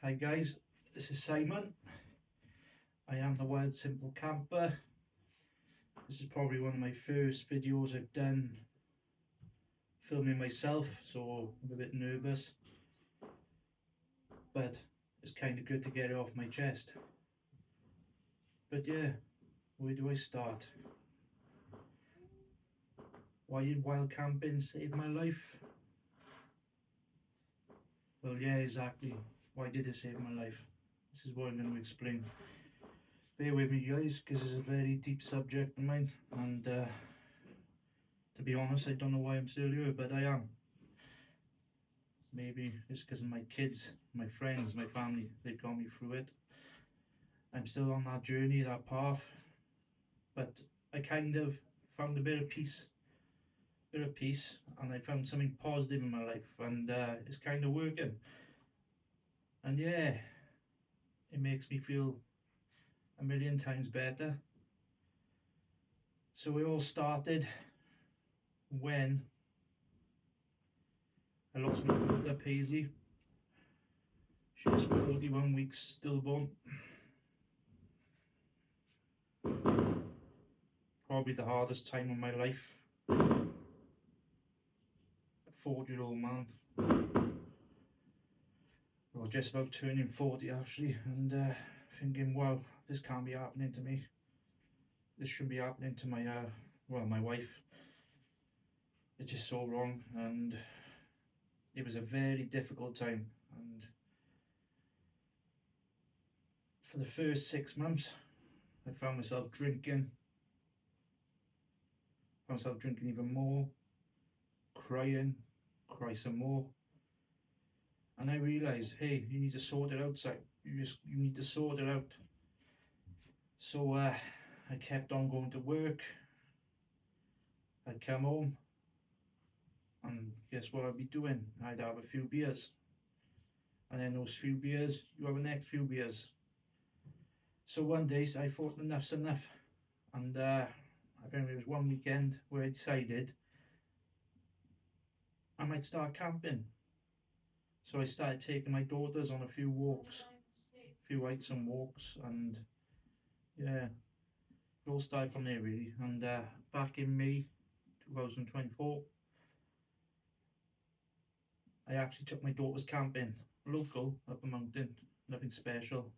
Hi guys, this is Simon. I am the Wild Simple Camper. This is probably one of my first videos I've done filming myself, so I'm a bit nervous, but it's kind of good to get it off my chest. But yeah, where do I start? Why did wild camping save my life? Well, yeah, exactly. Why did it save my life? This is what I'm going to explain. Bear with me guys, because it's a very deep subject of mine, and to be honest, I don't know why I'm still here, but I am. Maybe it's because of my kids, my friends, my family, they got me through it. I'm still on that journey, that path, but I kind of found a bit of peace, and I found something positive in my life, and it's kind of working. And yeah, it makes me feel a million times better. So it all started when I lost my daughter Paisley. She was 41 weeks stillborn. Probably the hardest time of my life. A 40-year-old man. Well, just about turning 40 actually, and thinking, wow, this can't be happening to me. This shouldn't be happening to my, my wife. It's just so wrong, and it was a very difficult time. And for the first 6 months, I found myself drinking. Found myself drinking even more, crying, cry some more. And I realised, hey, you need to sort it out, Si. You need to sort it out. So I kept on going to work. I'd come home, and guess what I'd be doing? I'd have a few beers, and then those few beers, you have the next few beers. So one day I thought enough's enough, and I remember it was one weekend where I decided I might start camping. So I started taking my daughters on a few walks, a few hikes and walks, and yeah, it all started from there really. And back in May 2024, I actually took my daughters camping, local, up a mountain, nothing special.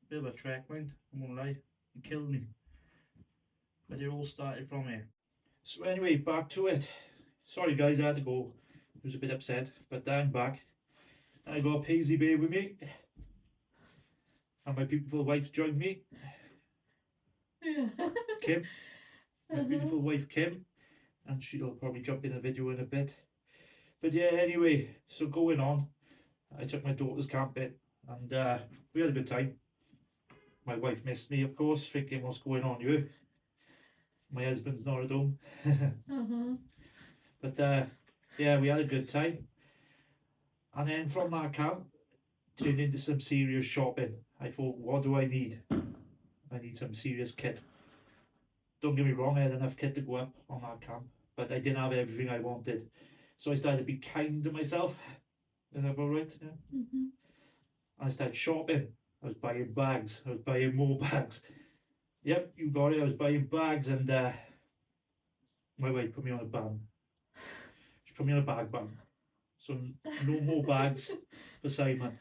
Bit of a trek, mind, I won't lie, it killed me. But it all started from here. So anyway, back to it. Sorry guys, I had to go. I was a bit upset, but I'm back. I got Paisley Bay with me, and my beautiful wife joined me. Kim, my beautiful wife Kim, and she'll probably jump in the video in a bit. But yeah, anyway, so going on, I took my daughters camping, and we had a good time. My wife missed me, of course, thinking what's going on here. My husband's not at home. But yeah, we had a good time. And then from that camp, turned into some serious shopping. I thought, what do I need? I need some serious kit. Don't get me wrong, I had enough kit to go up on that camp, but I didn't have everything I wanted. So I started to be kind to myself. Is that about right? Yeah. And I started shopping. I was buying bags. I was buying more bags. Yep, you got it. I was buying bags, and my wife put me on a ban. She put me on a bag ban. So no more bags for Simon.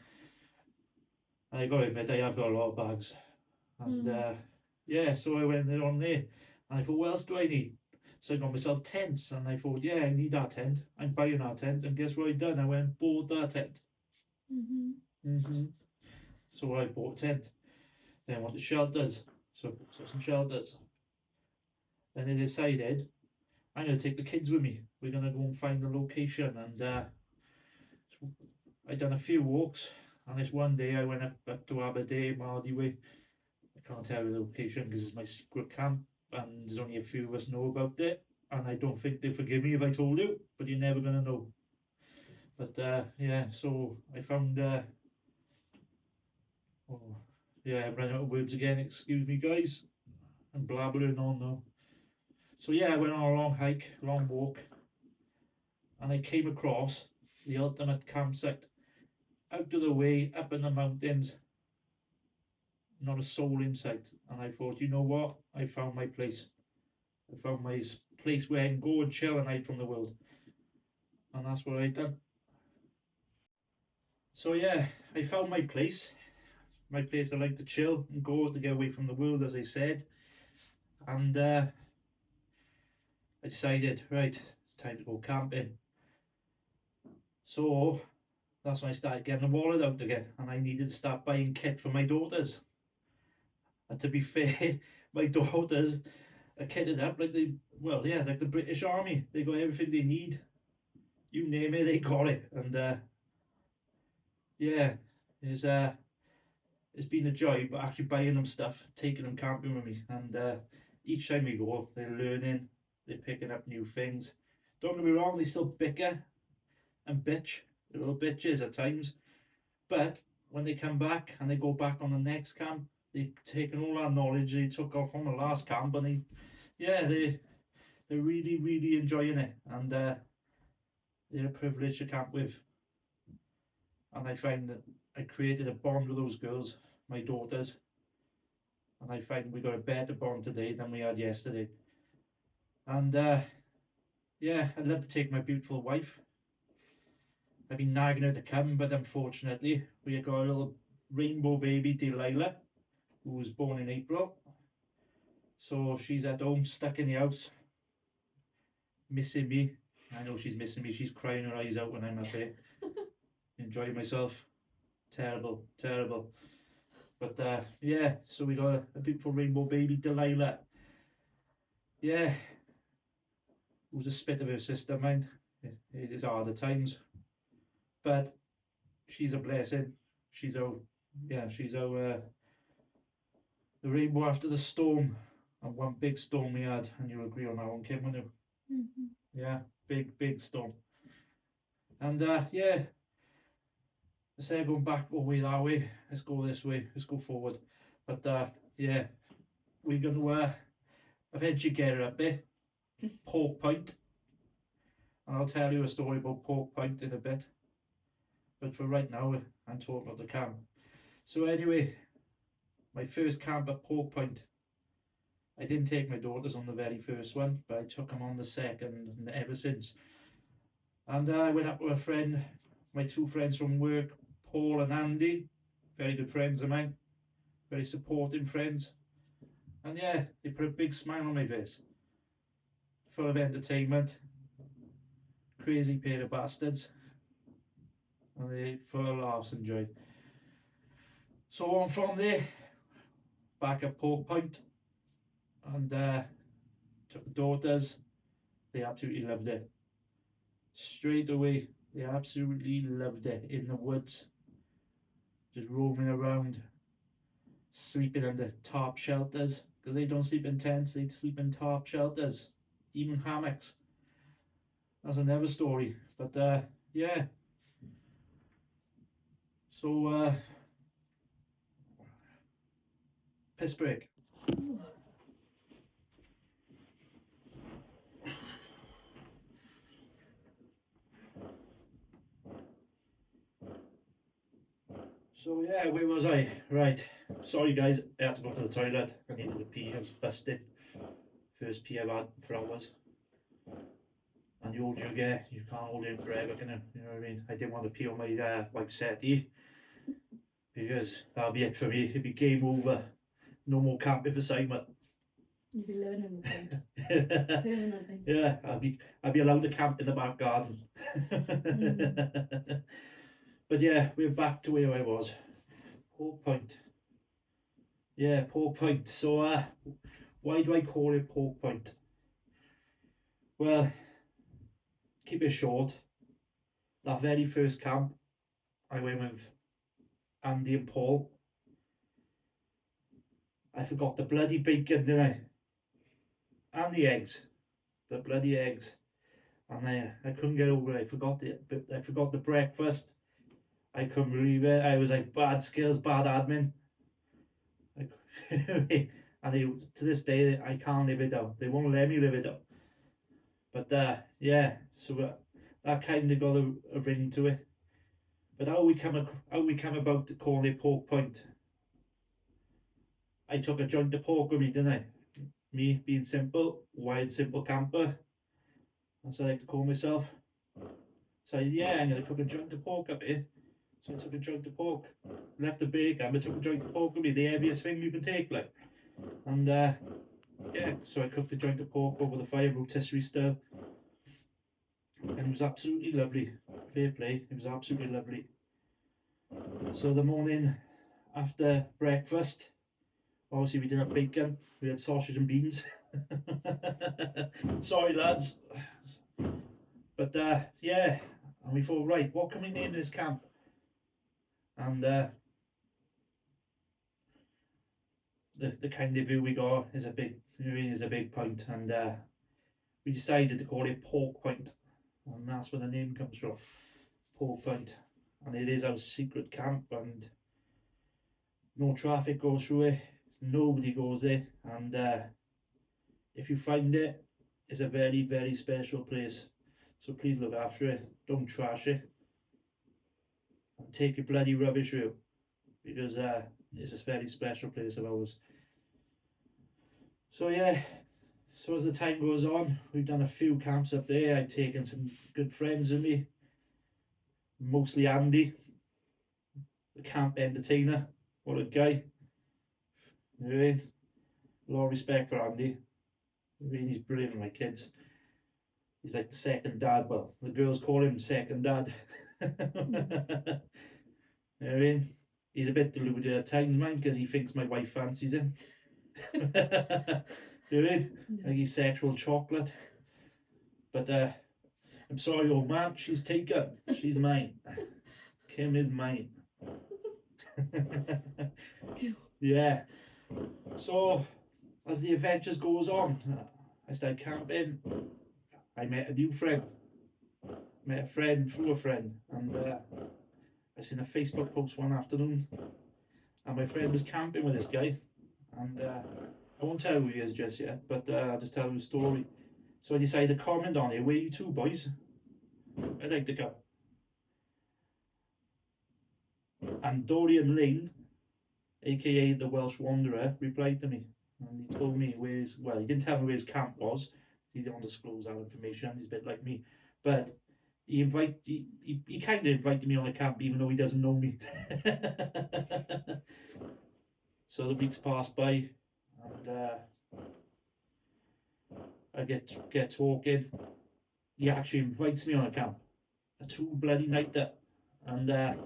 And I got to admit, I have got a lot of bags. And yeah, so I went on there, and I thought, what else do I need? So I got myself tents, and I thought, yeah, I need that tent. I'm buying that tent, and guess what I done? I went and bought that tent. So I bought a tent. Then I wanted shelters, so I bought some shelters. Then I decided I'm going to take the kids with me. We're going to go and find a location, and so I done a few walks. And this one day I went up to Aberdeen, Mardy Way. I can't tell you the location because it's my secret camp, and there's only a few of us know about it. And I don't think they'll forgive me if I told you, but you're never going to know. But yeah, so I found, oh, yeah, I'm running out of words again, excuse me guys. I'm blabbering on now. So yeah, I went on a long hike, long walk, and I came across the ultimate campsite. out of the way, up in the mountains, not a soul in sight. And I thought, you know what? I found my place. I found my place where I can go and chill and hide from the world. And that's what I done. So yeah, I found my place. My place I like to chill and go to get away from the world, as I said. And I decided, right, it's time to go camping. So that's when I started getting the wallet out again, and I needed to start buying kit for my daughters. And to be fair, my daughters are kitted up like like the British Army. They got everything they need. You name it, they got it. And yeah, it's it's been a joy, but actually buying them stuff, taking them camping with me, and each time we go, they're learning, they're picking up new things. Don't get me wrong, they still bicker and bitch, they're little bitches at times, but when they come back and they go back on the next camp, they've taken all that knowledge they took off from the last camp, and they're really enjoying it, and they're a privilege to camp with. And I find that I created a bond with those girls, my daughters, and I find we got a better bond today than we had yesterday. And yeah, I'd love to take my beautiful wife. I've been nagging her to come, but unfortunately, we got a little rainbow baby, Delilah, who was born in April. So she's at home, stuck in the house, missing me. I know she's missing me. She's crying her eyes out when I'm up there, enjoying myself. Terrible, terrible. But yeah, so we got a beautiful rainbow baby, Delilah. Yeah, who's a spit of her sister, mind. It is hard at times, but she's a blessing. She's our, she's our the rainbow after the storm, and one big storm we had, and you'll agree on that one, Kim, won't you? Mm-hmm. Yeah, big storm. And yeah, instead of going back way that way, let's go this way, let's go forward. But yeah, we're gonna eventually get her up there, Pork Point, and I'll tell you a story about Pork Point in a bit. But for right now, I'm talking about the camp. So anyway, my first camp at Pork Point, I didn't take my daughters on the very first one, but I took them on the second, and ever since. And I went up with a friend, my two friends from work, Paul and Andy, very good friends of mine, very supportive friends. And yeah, they put a big smile on my face. Full of entertainment, crazy pair of bastards, and they full of laughs and joy. So on from there, back at Pork Point, and took the daughters. They absolutely loved it. Straight away, they absolutely loved it. In the woods, just roaming around, sleeping under tarp shelters, because they don't sleep in tents, they sleep in tarp shelters, even hammocks. That's another story. But yeah, so piss break. So yeah, where was I? Right, sorry guys, I had to go to the toilet. I needed to pee, I was busted. First pee I've had for hours. And the older you get, you can't hold it in forever, can you? You know what I mean? I didn't want to pee on my wife's settee, because that'll be it for me. It'll be game over. No more camping for Simon. You'll be living in the tent. Permanently. Yeah, I'll be allowed to camp in the back garden. But yeah, we're back to where I was. Pork Point. Yeah, Pork Point. So why do I call it Pork Point? Well, keep it short. That very first camp, I went with Andy and Paul. I forgot the bloody bacon, didn't I? And the eggs. The bloody eggs. And I couldn't get over it. I forgot the breakfast. I couldn't believe it. I was like, bad skills, bad admin. And to this day, I can't live it down. They won't let me live it down. But yeah, so that kind of got a ring to it. But how we come about to call it Pork Point? I took a joint of pork with me, didn't I? Me being simple, wild simple camper, as I like to call myself. So yeah, I'm gonna cook a joint of pork up here. So I took a joint of pork, left the bacon, but took a joint of pork with me, the heaviest thing you can take, like. And yeah, so I cooked a joint of pork over the fire, rotisserie style, and it was absolutely lovely. Fair play, it was absolutely lovely. So the morning after breakfast, obviously we didn't have bacon, we had sausage and beans. Sorry lads. But yeah, and we thought, right, what can we name this camp? And the kind of view we got is a big point, and we decided to call it Pork Point, and that's where the name comes from, Pork Point. And it is our secret camp, and no traffic goes through it, nobody goes there, and if you find it, it's a very, very special place. So please look after it, don't trash it, and take your bloody rubbish with you, because it's a very special place of ours. So yeah, so as the time goes on, we've done a few camps up there. I've taken some good friends with me, mostly Andy, the camp entertainer. What a guy. Right? A lot of respect for Andy. Really, he's brilliant, my kids. He's like the second dad. Well, the girls call him second dad. Right? He's a bit deluded at times, man, because he thinks my wife fancies him. Right? Like he's sexual chocolate. But I'm sorry, old man, she's taken. She's mine. Kim is mine. Yeah. So as the adventures goes on, I started camping. I met a new friend. Met a friend through a friend, and I seen a Facebook post one afternoon, and my friend was camping with this guy, and I won't tell who he is just yet, but I'll just tell you the story. So I decided to comment on it. Where you two boys? I'd like to go. And Dorian Lane, aka the Welsh Wanderer, replied to me, and he told me where his, well, he didn't tell me where his camp was. He didn't disclose that information. He's a bit like me, but he kind of invited me on a camp, even though he doesn't know me. So the weeks pass by, and I get talking. He actually invites me on a camp, a true bloody nighter, and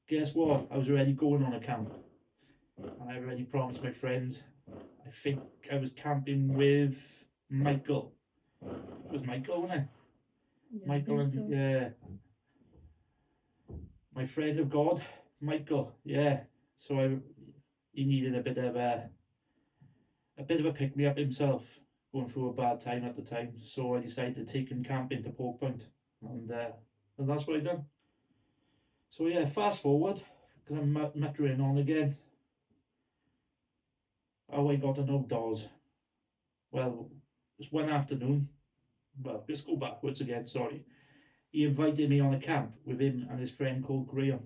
guess what? I was already going on a camp, and I already promised my friends. I think I was camping with Michael. It was Michael, wasn't it? Yeah, Michael and so. yeah, my friend of God, Michael. Yeah. So he needed a bit of a pick me up himself, going through a bad time at the time. So I decided to take him camping to Pork Point, and that's what I done. So yeah, fast forward, because I'm muttering on again. How I got to know Dawes. Well, it's one afternoon. Well, let's go backwards again, sorry. He invited me on a camp with him and his friend called Graham.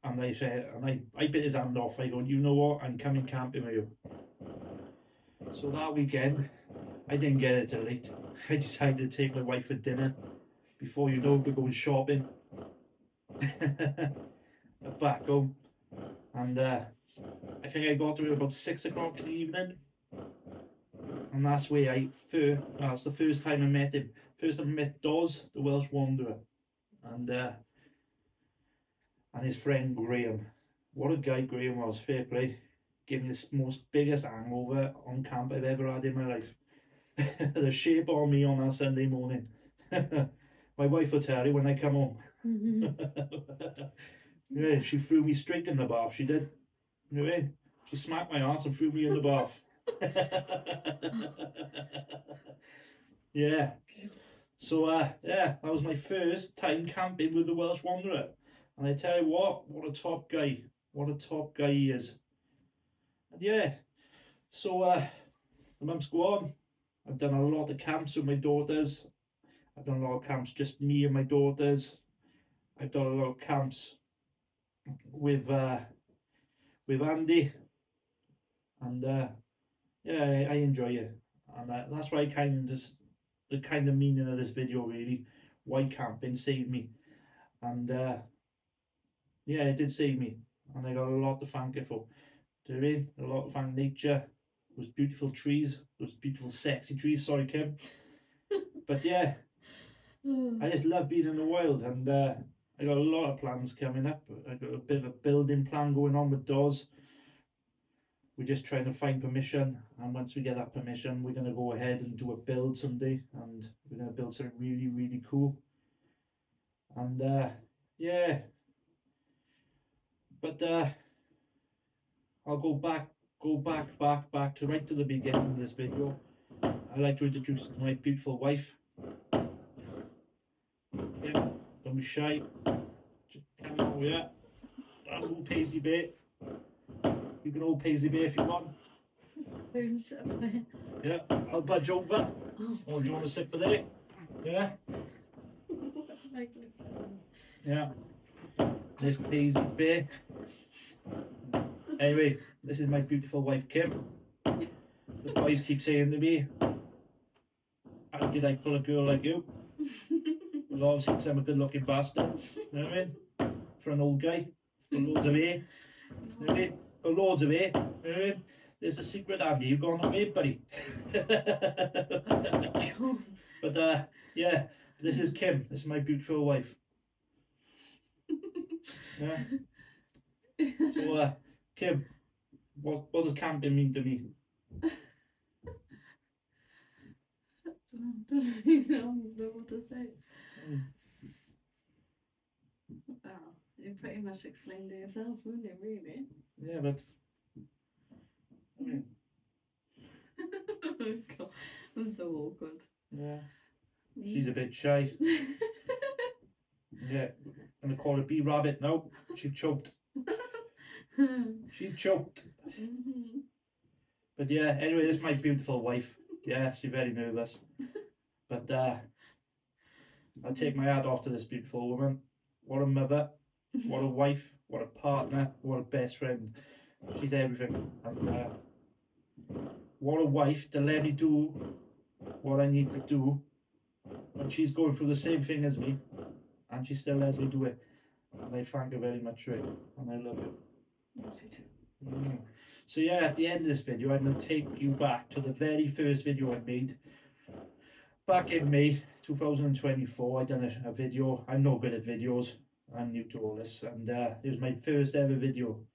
And I said, and I bit his hand off. I go, you know what? I'm coming camping with you. So that weekend, I didn't get it till late. I decided to take my wife for dinner. Before you know, we're going shopping. Back home. And I think I got to it about 6 o'clock in the evening. And that's where that's the first time I met him. First time I met Dawes, the Welsh Wanderer. And his friend Graham. What a guy Graham was, fair play. Gave me the most biggest hangover on camp I've ever had in my life. The shape on me on that Sunday morning. My wife will tell you when I come home. Yeah, she threw me straight in the bath, she did. You know, she smacked my ass and threw me in the bath. Yeah. So yeah, that was my first time camping with the Welsh Wanderer. And I tell you what a top guy. What a top guy he is. And yeah, so the months go on. I've done a lot of camps with my daughters. I've done a lot of camps, just me and my daughters. I've done a lot of camps with Andy, and yeah, I enjoy it, and that's why the kind of meaning of this video really. Why camping saved me, and yeah, it did save me, and I got a lot to thank it for. Do you know what I mean? A lot to thank nature, those beautiful trees, those beautiful sexy trees. Sorry, Kim, but yeah, I just love being in the wild, and I got a lot of plans coming up. I got a bit of a building plan going on with Dawes. We're just trying to find permission, and once we get that permission, we're going to go ahead and do a build someday, and we're going to build something really, really cool. And yeah, but I'll go back to right to the beginning of this video. I'd like to introduce my beautiful wife. Yeah, don't be shy. Just come over here. I'll hold Paisley Bay. You can hold Paisley Bay if you want. Yeah, I'll budge over. Or do you want to sit with it? Yeah? Yeah. There's Paisley Bay. Anyway, this is my beautiful wife Kim. The boys keep saying to me, how did I pull a girl like you? Well, obviously because I'm a good looking bastard. You know what I mean? For an old guy. Got loads of hair. You know what I mean? Got loads of hair. You know what I mean? There's a secret, Andy. You gone away, buddy? But yeah, this is Kim. This is my beautiful wife. Yeah. So Kim, what does camping mean to me? I don't really know what to say. Oh, you pretty much explained it yourself, wouldn't you, really? Yeah, but I mean, God, I'm so awkward. yeah, she's a bit shy. Yeah, I'm gonna call her B Rabbit now. She choked. She choked. But yeah, anyway, this is my beautiful wife. Yeah, she's very nervous. But I take my hat off to this beautiful woman. What a mother, what a wife, what a partner, what a best friend. She's everything. And what a wife to let me do what I need to do when she's going through the same thing as me, and she still lets me do it. And I thank her very much for it, and I love you. So yeah, at the end of this video, I'm going to take you back to the very first video I made. Back in May 2024, I done a video. I'm no good at videos. I'm new to all this, and it was my first ever video.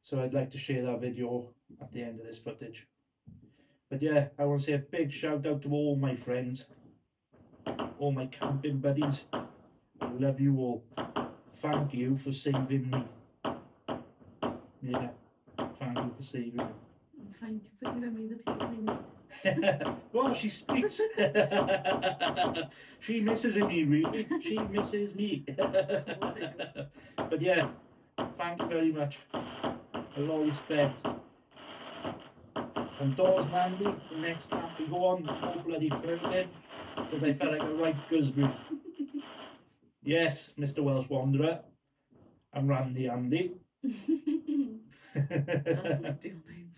So I'd like to share that video at the end of this footage. But yeah, I want to say a big shout out to all my friends, all my camping buddies. I love you all. Thank you for saving me. Yeah, thank you for saving me. Thank you for giving me the people I need. Well, she speaks. She misses me, really. She misses me. But yeah, thank you very much. A lot of respect. And Dawes and Andy, the next camp we go on, no bloody flirting, because I felt like a right gooseberry. Yes, Mr. Welsh Wanderer. I'm Randy Andy. That's not your name.